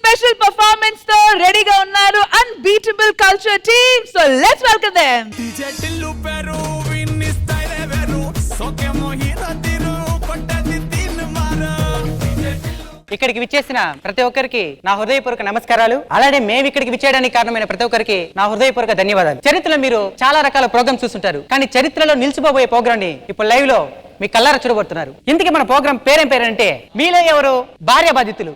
Special performance తో రెడీగా ఉన్నారు unbeatable culture team. So let's welcome them. ఇక్కడికి విచ్చేసిన ప్రతి ఒక్కరికి నా హృదయపూర్వక నమస్కారాలు. అలాగే మేము ఇక్కడికి విచ్చేయడానికి కారణమైన ప్రతి ఒక్కరికి నా హృదయపూర్వక ధన్యవాదాలు. చరిత్రలో మీరు చాలా రకాల ప్రోగ్రామ్స్ చూస్తుంటారు, కానీ చరిత్రలో నిలిచిపోబోయే ప్రోగ్రామ్ ని ఇప్పుడు లైవ్ లో మీ కళ్ళారా చూడబోతున్నారు. ఇందుకే మన ప్రోగ్రామ్ పేరేం పేరంటే మీలో ఎవరు భార్య బాధితులు.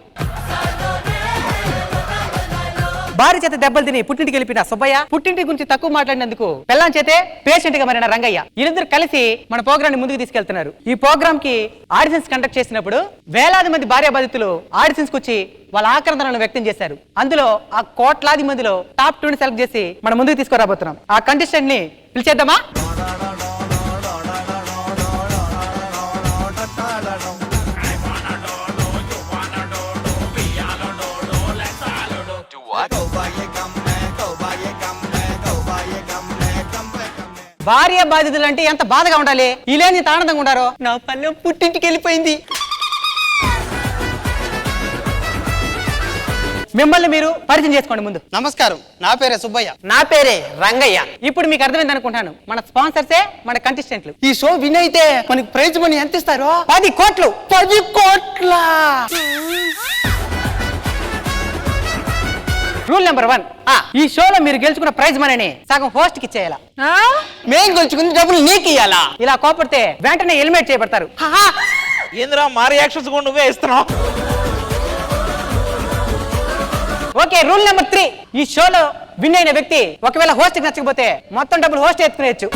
భార్య చేత దెబ్బలు తిని పుట్టింటికి వెళ్ళిన సుబ్బయ్య, పుట్టింటి గురించి తక్కువ మాట్లాడినందుకు పెళ్ళాం చేతే పేషెంట్ గా మారిన రంగయ్య, వీరిద్దరు కలిసి మన ప్రోగ్రామ్ ని ముందుకు తీసుకెళ్తున్నారు. ఈ ప్రోగ్రామ్ కి ఆడిషన్స్ కండక్ట్ చేసినప్పుడు వేలాది మంది భార్య బాధితులు ఆడిషన్స్ కు వచ్చి వాళ్ళ ఆక్రందనను వ్యక్తం చేశారు. అందులో ఆ కోట్లాది మందిలో టాప్ 2 సెలెక్ట్ చేసి మన ముందుకు తీసుకురాబోతున్నాం. ఆ కంటెస్టెంట్ ని పిలిచేద్దామా? భార్య బాధితులు అంటే ఎంత బాధగా ఉండాలి, ఇలేని ఎంత ఆనందంగా ఉండారో. నా పల్లె పుట్టింటికి వెళ్ళిపోయింది. మిమ్మల్ని మీరు పరిచయం చేసుకోండి ముందు. నమస్కారం, నా పేరే సుబ్బయ్య. నా పేరే రంగయ్య. ఇప్పుడు మీకు అర్థమైంది అనుకుంటాను, మన స్పాన్సర్సే మన కంటెస్టెంట్లు. ఈ షో విన్ అయితే మనకి ప్రైజ్ మనీ ఎంత ఇస్తారో? 10 కోట్లు. 10 కోట్ల. రూల్ నెంబర్ 1, ఈ షోలో మీరు గెలుచుకున్న ప్రైజ్ మనీని సగం హోస్ట్ కి ఇచ్చేయాలా. మేం గెలుచుకున్న డబ్బులు నీకు ఇయ్యాలా? ఇలా కోపడితే వెంటనే ఎలిమినేట్ చేయబడతారు. ఏంద్రా మా రియాక్షన్స్ కూడా నువ్వే ఇస్తున్నావు. ఓకే, రూల్ నెంబర్ 3, ఈ షోలో విన్ అయిన వ్యక్తి ఒకవేళ హోస్ట్ కి నచ్చకపోతే మొత్తం డబ్బులు హోస్ట్ ఎత్తుకునేయచ్చు.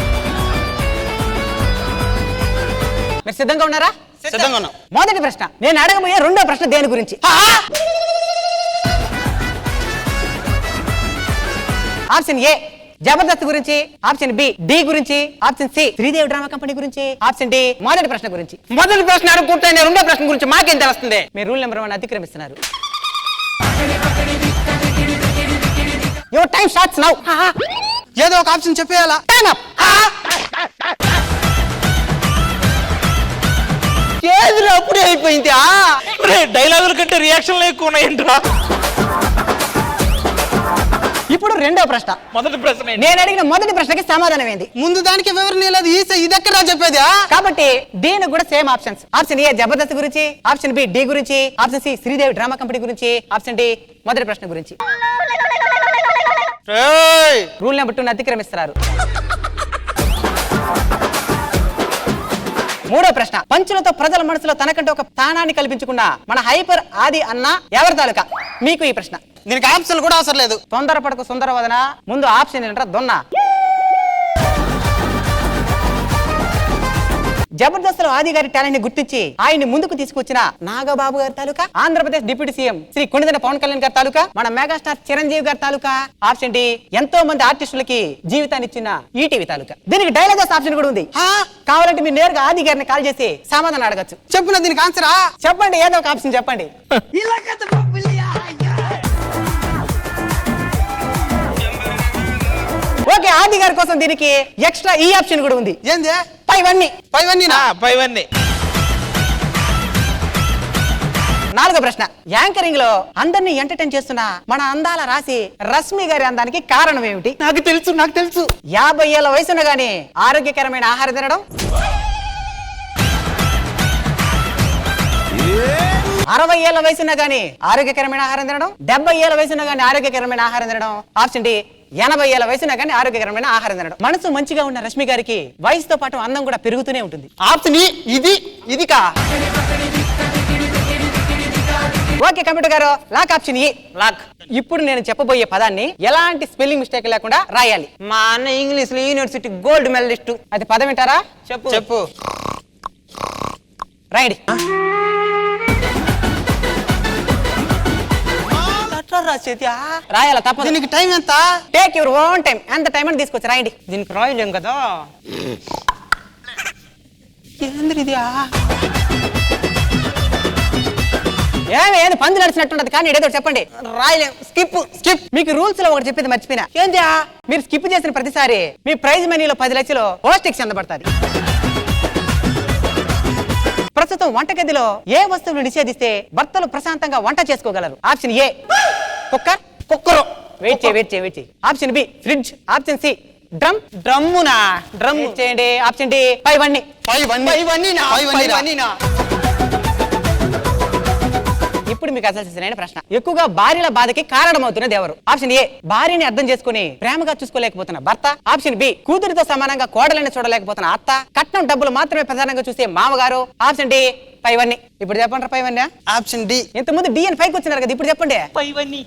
మీరు సిద్ధంగా ఉన్నారా? సిద్ధంగా ఉన్నాం. మొదటి ప్రశ్న, నేను అడగబోయే రెండో ప్రశ్న దేని గురించి? ఆప్షన్ ఏ జబర్దస్త్ గురించి, ఆప్షన్ బి డి గురించి, option C Sridevi drama company గురించి, ఆప్షన్ డి మొదటి ప్రశ్న గురించి. మొదటి ప్రశ్న అడుగుతుంటే రెండో ప్రశ్న గురించి మాకేం తెలుస్తుంది? మీరు రూల్ నెంబర్ 1 అతిక్రమిస్తున్నారు. Your time starts now. ఏదో ఒక ఆప్షన్ చెప్పేయాలా? Time up. ఏది అప్పుడే అయిపోయింది. డైలాగుల కంటే రియాక్షన్లు ఎక్కువ ఉన్నాయంట్రా. ఇప్పుడు రెండో ప్రశ్న. మొదటి ప్రశ్న నేను అడిగిన మొదటి ప్రశ్నకి సమాధానం ఏంది? ముందు దానికి వివరణ లేదు. ఇది ఎక్కడా చెప్పేది? కాబట్టి దీనికి కూడా same options. Option A Jabardasth గురించి, ఆప్షన్ బి డి గురించి, option C Sridevi drama company గురించి, ఆప్షన్ డి మొదటి ప్రశ్న గురించి. రూల్ నెంబర్ 2 అతిక్రమిస్తున్నారు. మూడో ప్రశ్న, పంచులతో ప్రజల మనసులో తనకంటే ఒక స్థానాన్ని కల్పించుకున్న మన హైపర్ ఆది అన్న ఎవరి తాలూకా? మీకు ఈ ప్రశ్న. దీనికి ఆప్షన్ కూడా అవసరం లేదు. తొందరపడకు సుందరవదన, ముందు ఆప్షన్ ఏంటంటే దొన్న. జబర్దస్త్ లో ఆది గారి టాలెంట్ ని గుర్తించి ఆయన్ని ముందుకు తీసుకొచ్చిన నాగబాబు గారి తాలూకా, ఆంధ్రప్రదేశ్ డిప్యూటీ సీఎం శ్రీ కొండదన పవన్ కళ్యాణ్ గారి తాలూకా, మన మెగాస్టార్ చిరంజీవి గారి తాలూకా, ఆప్షన్ డి ఎంతో మంది ఆర్టిస్టులకి జీవితాన్ని ఇచ్చిన ఈటీవీ తాలూకా. దీనికి డైలాగ్స్ ఆప్షన్ కూడా ఉంది. కావాలంటే మీరు నేరుగా ఆది గారిని కాల్ చేసి సమాధానం అడగచ్చు. చెప్పిన దీనికి ఆన్సరా? చెప్పండి, ఏదో ఒక ఆప్షన్ చెప్పండి. ఓకే, ఆది గారి కోసం దీనికి ఎక్స్ట్రా ఈ ఆప్షన్ కూడా ఉంది. ఏంది? పైవన్నీ. పైవన్నీ. నాలుగో ప్రశ్న, యాంకరింగ్ లో అందరినీ ఎంటర్టైన్ చేస్తున్న మన అందాల రాశి రష్మి గారి అందానికి కారణం ఏమిటి? నాకు తెలుసు. 50 ఏళ్ల వయసున్న గానీ ఆరోగ్యకరమైన ఆహారం తినడం, 60 ఏళ్ల వయసున్న గానీ ఆరోగ్యకరమైన ఆహారం తినడం, 70 ఏళ్ల వయసున్న గానీ ఆరోగ్యకరమైన ఆహారం తినడం, ఆప్షన్ డి 80 ఏళ్ల వయసున్న గానీ ఆరోగ్యకరమైన ఆహారం తినడం. మనసు మంచిగా ఉన్న రష్మి గారికి వయసుతో పాటు అందం కూడా పెరుగుతూనే ఉంటుంది. ఆప్షన్ ఇది కా. ఓకే కంప్యూటర్ గారు, లాక్ ఆప్షన్ ఈ లాక్. ఇప్పుడు నేను చెప్పబోయే పదాన్ని ఎలాంటి స్పెల్లింగ్ మిస్టేక్ లేకుండా రాయాలి. మా అన్న ఇంగ్లీష్ లో యూనివర్సిటీ గోల్డ్ మెడలిస్ట్. అది పదం వింటారా? చెప్పు. రైట్. రాయాల తప్ప. దీనికి టైం ఎంత? Take your own time. ఎంత టైం అని తీసుకొచ్చి రాయండి. దీనికి రాయలేం కదా. ఏంది? ఏది పంది నడిచినట్టుంటది, కానీ ఏదో చెప్పండి. రాయలేం. స్కిప్. మీకు రూల్స్ లో ఒకటి చెప్పేది మర్చిపోయినా. ఏంటి? మీరు స్కిప్ చేసిన ప్రతిసారి మీ ప్రైజ్ మనీలో 10 లక్షలు హోస్ట్ కి చెందబడతారు. ప్రస్తుతం వంటగదిలో ఏ వస్తువులు నిషేధిస్తే భర్తలు ప్రశాంతంగా వంట చేసుకోగలరు? Option A cooker. Cooker. Wait చేయి. Option B fridge. Option C drum. Drum చేయండి. ఆప్షన్ డి పైవన్నీ. ఇప్పుడు మీకు అసలు సరైన ప్రశ్న, ఎక్కువగా భార్యల బాధకి కారణమవుతున్నది ఎవరు? ఆప్షన్ ఏ భార్యని అర్థం చేసుకుని ప్రేమగా చూసుకోలేకపోతున్న భర్త. ఆప్షన్ బి కూతురితో సమానంగా కోడలని చూడలేకపోతున్న అత్త. కట్నం డబ్బులు మాత్రమే ప్రధానంగా చూసే మామగారు. ఆప్షన్ డి పైవన్నీ. ఇప్పుడు చెప్పండి పైవన్నీ. Option D. ఇంతకుముందు డి అని 5కి వచ్చినారు కదా, ఇప్పుడు చెప్పండి. పైవన్నీ.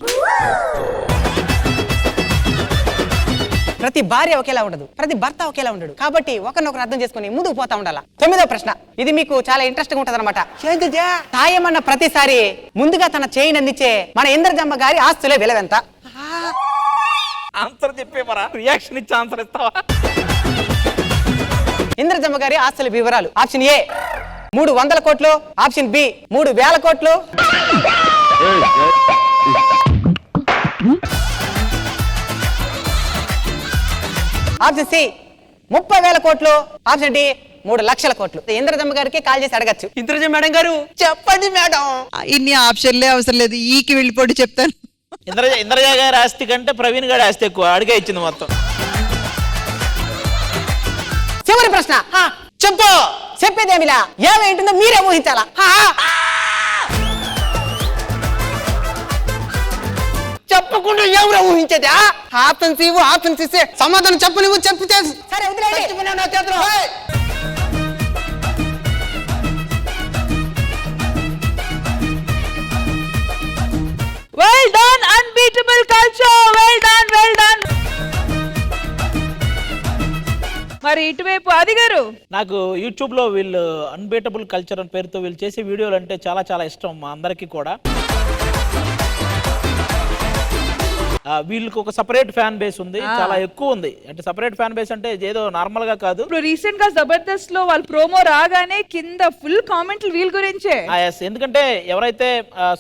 ప్రతి భార్య ఒకేలా ఉండదు, ప్రతి భర్త ఒకేలా ఉండడు. కాబట్టి ఒకరినొకరు అర్థం చేసుకుని ముందుకు పోతా ఉండాలా. 9వ ప్రశ్న, ఇది మీకు చాలా ఇంట్రెస్టింగ్ ఉంటది అనమాట. సాయం అన్న ప్రతిసారి ముందుగా తన చేయిని అందించే మన ఇంద్రజమ్మ గారి ఆస్తులే విలువెంత? ఆన్సర్ చెప్పే మరా, రియాక్షన్ ఇచ్చి ఆన్సర్ ఇస్తావా? ఇంద్రజమ్మ గారి ఆస్తుల వివరాలు. ఆప్షన్ ఏ 300 కోట్లు. ఆప్షన్ బి 3,000 కోట్లు. ఆప్షన్ సి 30,000 కోట్లు. ఆప్షన్ డి 3 లక్షల కోట్లు. ఇంద్రజమ్మ గారికి కాల్ చేసి అడగచ్చు. ఇంద్రజమ్మ మేడం గారు చెప్పండి మేడం. ఇన్ని ఆప్షన్లే అవసరం లేదు, ఈకి వెళ్ళిపోయి చెప్తాను. ఇంద్రజ గారి ఆస్తి కంటే ప్రవీణ్ గారి ఆస్తి ఎక్కువ, అడిగే ఇచ్చింది మొత్తం. చివరి ప్రశ్న, చెప్పు. చెప్పేదేమిలా, ఏమేంటుందో మీరే ఊహించాలా. చెప్పకుండా ఎవరు ఊహించేది? Option C, option C. సమాధానం చెప్పు. నువ్వు చెప్తే సరే వదిలేయండి. Well done, unbeatable culture. Well done. మరి ఇటువైపు ఆది గారు. నాకు యూట్యూబ్ లో వీళ్ళు అన్బీటబుల్ కల్చర్ అని పేరుతో వీళ్ళు చేసే వీడియోలు అంటే చాలా చాలా ఇష్టం మా అందరికీ కూడా. వీళ్ళకి ఒక సపరేట్ ఫ్యాన్ బేస్ ఉంది, చాలా ఎక్కువ ఉంది. అంటే సపరేట్ ఫ్యాన్ బేస్ అంటే ఏదో నార్మల్ గా కాదు. ఇప్పుడు రీసెంట్ గా జబర్దస్త్ లో వాళ్ళ ప్రోమో రాగానే కింద ఫుల్ కామెంట్లు వీళ్ళ గురించే. ఎందుకంటే ఎవరైతే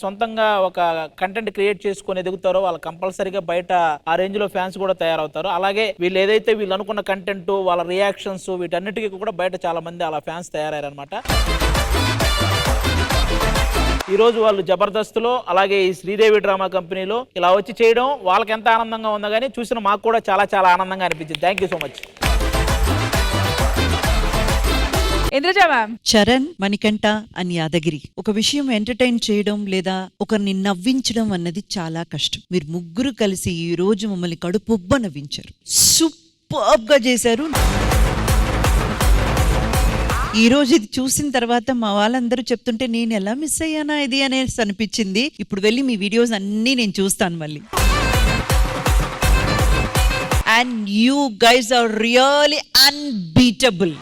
సొంతంగా ఒక కంటెంట్ క్రియేట్ చేసుకొని ఎదుగుతారో వాళ్ళు కంపల్సరీగా బయట ఆ రేంజ్ లో ఫ్యాన్స్ కూడా తయారవుతారు. అలాగే వీళ్ళు ఏదైతే వీళ్ళు అనుకున్న కంటెంట్, వాళ్ళ రియాక్షన్స్, వీటన్నిటికీ కూడా బయట చాలా మంది అలా ఫ్యాన్స్ తయారయ్యారు అనమాట. ఈ రోజు వాళ్ళు జబర్దస్త్లో, అలాగే ఈ శ్రీదేవి డ్రామా కంపెనీలో ఇలా వచ్చి చేయడం వాళ్ళకి ఎంత ఆనందంగా ఉందో కానీ చూసిన మాకు కూడా చాలా చాలా ఆనందంగా అనిపించింది. Thank you so much. Indraja ma'am. Charan, Manikanta and Yadagiri, ఒక విషయం ఎంటర్టైన్ చేయడం లేదా ఒకరిని నవ్వించడం అన్నది చాలా కష్టం. మీరు ముగ్గురు కలిసి ఈ రోజు మమ్మల్ని కడుపుబ్బ నవ్వించారు, సూపర్బ్ గా చేశారు. ఈ రోజు ఇది చూసిన తర్వాత మా వాళ్ళందరూ చెప్తుంటే నేను ఎలా మిస్ అయ్యానా ఇది అనేసి అనిపించింది. ఇప్పుడు వెళ్ళి మీ వీడియోస్ అన్నీ నేను చూస్తాను మళ్ళీ. And you guys are really unbeatable.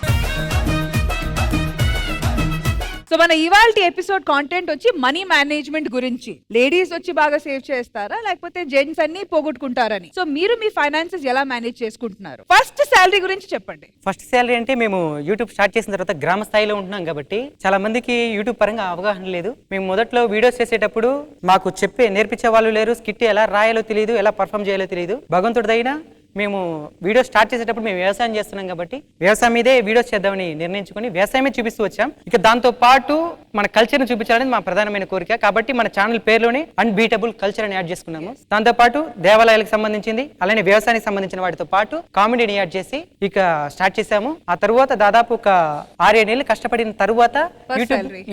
So మన ఇవాల్టి ఎపిసోడ్ కాంటెంట్ వచ్చి మనీ మేనేజ్మెంట్ గురించి. లేడీస్ వచ్చి బాగా సేవ్ చేస్తారా, లేకపోతే జెంట్స్ అన్ని పోగొట్టుకుంటారని. సో మీరు మీ ఫైనాన్సెస్ ఎలా మేనేజ్ చేసుకుంటున్నారు? ఫస్ట్ శాలరీ గురించి చెప్పండి. ఫస్ట్ శాలరీ అంటే మేము యూట్యూబ్ స్టార్ట్ చేసిన తర్వాత గ్రామ స్థాయిలో ఉంటున్నాం కాబట్టి చాలా మందికి యూట్యూబ్ పరంగా అవగాహన లేదు. మేము మొదట్లో వీడియోస్ చేసేటప్పుడు మాకు నేర్పించే వాళ్ళు లేరు. స్కిట్ ఎలా రాయాలో తెలియదు, ఎలా పర్ఫామ్ చేయాలో తెలియదు. భగవంతుడిదైనా మేము వీడియో స్టార్ట్ చేసేటప్పుడు మేము వ్యవసాయం చేస్తున్నాం కాబట్టి వ్యవసాయం మీదే వీడియోస్ చేద్దామని నిర్ణయించుకొని వ్యవసాయమే చూపిస్తూ వచ్చాం. ఇక దాంతో పాటు మన కల్చర్ని చూపించాలని మా ప్రధానమైన కోరిక. కాబట్టి మన ఛానల్ పేరులోనే అన్బీటబుల్ కల్చర్ అని యాడ్ చేసుకున్నాము. దాంతో పాటు దేవాలయాలకు సంబంధించింది, అలానే వ్యవసాయానికి సంబంధించిన వాటితో పాటు కామెడీని యాడ్ చేసి ఇక స్టార్ట్ చేసాము. ఆ తర్వాత దాదాపు ఒక 6-7 నెలలు కష్టపడిన తర్వాత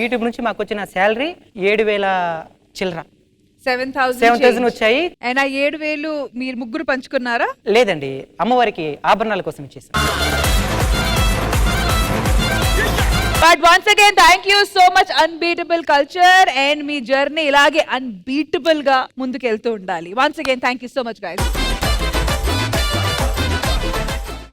యూట్యూబ్ నుంచి మాకు వచ్చిన శాలరీ 7,000 చిల్లర. 7,000 వచ్చాయి. అండ్ ఆ 7,000 మీరు ముగ్గురు పంచుకున్నారా? లేదండి, అమ్మవారికి ఆభరణాల కోసం ఇచ్చేసాం. But once again thank you so much unbeatable culture. And me journey ఇలాగే అన్బీటబుల్ గా ముందుకెళ్తూ ఉండాలి. Once again thank you so much guys.